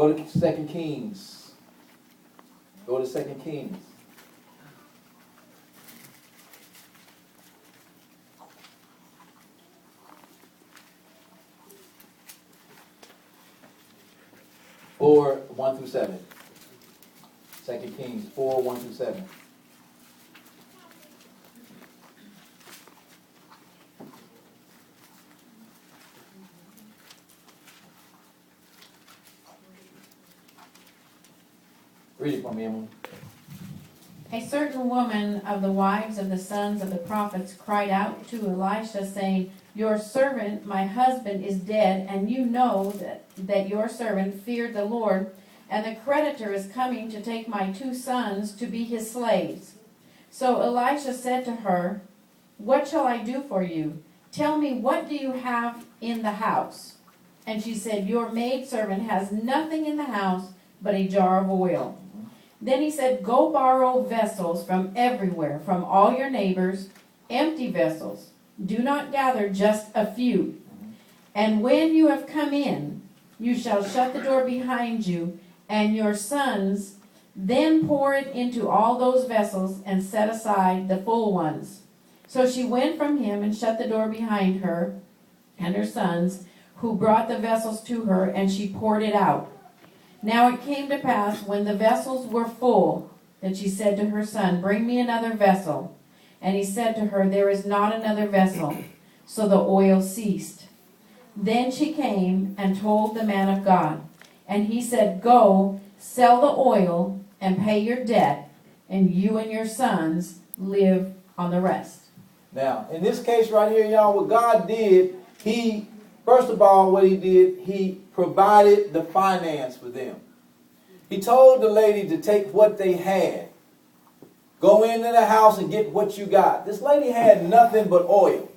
Go to 2 Kings. Go to 2 Kings. Four, 1 through 7. 2 Kings 4, 1 through 7. Read it for me, Emily. A certain woman of the wives of the sons of the prophets cried out to Elisha, saying, Your servant, my husband, is dead, and you know that your servant feared the Lord, and the creditor is coming to take my 2 sons to be his slaves. So Elisha said to her, What shall I do for you? Tell me, what do you have in the house? And she said, Your maidservant has nothing in the house but a jar of oil. Then he said, Go borrow vessels from everywhere, from all your neighbors, empty vessels. Do not gather just a few. And when you have come in, you shall shut the door behind you, and your sons then pour it into all those vessels and set aside the full ones. So she went from him and shut the door behind her and her sons, who brought the vessels to her, and she poured it out. Now it came to pass, when the vessels were full, that she said to her son, Bring me another vessel. And he said to her, There is not another vessel. So the oil ceased. Then she came and told the man of God. And he said, Go, sell the oil, and pay your debt, and you and your sons live on the rest. Now, in this case right here, y'all, what God did, first of all, what he did, he provided the finance for them. He told the lady to take what they had. Go into the house and get what you got. This lady had nothing but oil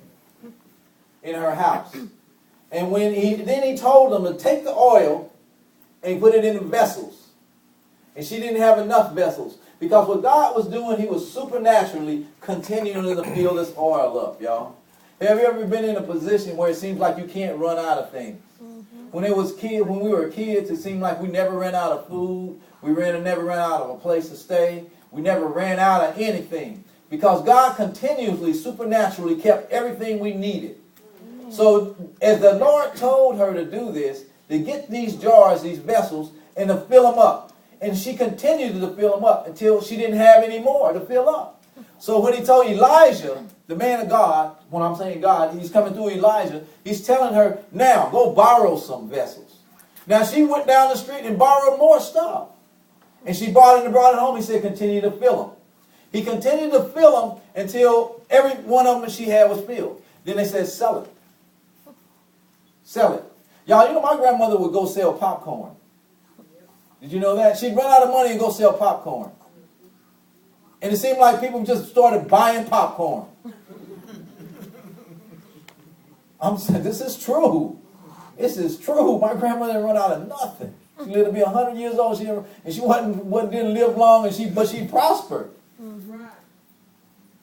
in her house. And then he told them to take the oil and put it in vessels. And she didn't have enough vessels. Because what God was doing, he was supernaturally continuing to fill this oil up, y'all. Have you ever been in a position where it seems like you can't run out of things? When we were kids, it seemed like we never ran out of food. We never ran out of a place to stay. We never ran out of anything. Because God continuously, supernaturally kept everything we needed. So as the Lord told her to do this, to get these jars, these vessels, and to fill them up. And she continued to fill them up until she didn't have any more to fill up. So when he told Elijah, the man of God, when I'm saying God, he's coming through Elijah, he's telling her, now, go borrow some vessels. Now, she went down the street and borrowed more stuff. And she brought it home. He said, continue to fill them. He continued to fill them until every one of them she had was filled. Then they said, sell it. Sell it. Y'all, you know my grandmother would go sell popcorn. Did you know that? She'd run out of money and go sell popcorn. And it seemed like people just started buying popcorn. I'm saying, this is true. This is true. My grandmother didn't run out of nothing. She lived to be 100 years old. She didn't live long, but she prospered.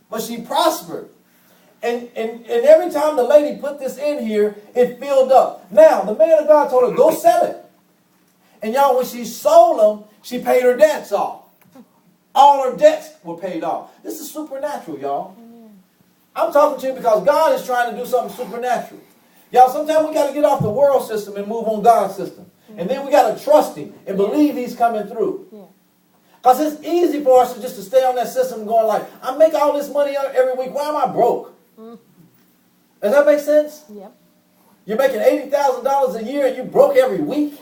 But she prospered. And every time the lady put this in here, it filled up. Now, the man of God told her, go sell it. And y'all, when she sold them, she paid her debts off. All her debts were paid off. This is supernatural, y'all. I'm talking to you because God is trying to do something supernatural. Y'all, sometimes we got to get off the world system and move on God's system. And then we got to trust him and believe he's coming through. Because it's easy for us to stay on that system and going like, I make all this money every week. Why am I broke? Does that make sense? Yep. You're making $80,000 a year and you broke every week?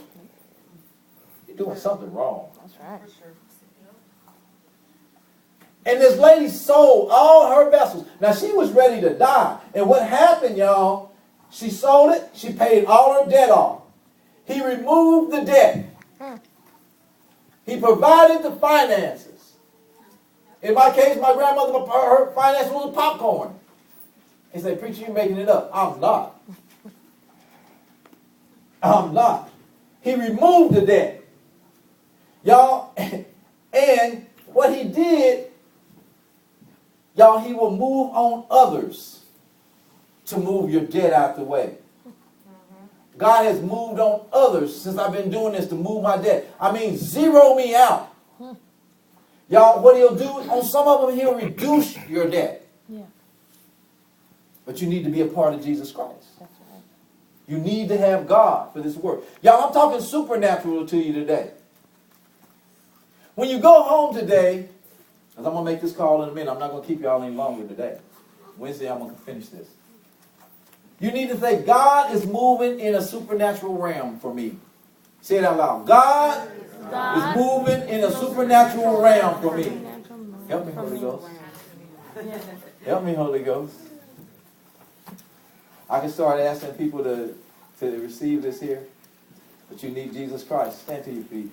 You're doing something wrong. That's right. And this lady sold all her vessels. Now, she was ready to die. And what happened, y'all, she sold it. She paid all her debt off. He removed the debt. He provided the finances. In my case, my grandmother, her finance was popcorn. He said, preacher, you're making it up. I'm not. I'm not. He removed the debt. Y'all, and what he did, y'all, he will move on others to move your debt out the way. God has moved on others since I've been doing this to move my debt. I mean, zero me out. Y'all, what he'll do, on some of them, he'll reduce your debt. Yeah. But you need to be a part of Jesus Christ. That's right. You need to have God for this work. Y'all, I'm talking supernatural to you today. When you go home today, because I'm going to make this call in a minute. I'm not going to keep y'all any longer today. Wednesday, I'm going to finish this. You need to say, God is moving in a supernatural realm for me. Say it out loud. God is moving in a supernatural realm for me. Help me, Holy Ghost. Help me, Holy Ghost. I can start asking people to receive this here. But you need Jesus Christ. Stand to your feet.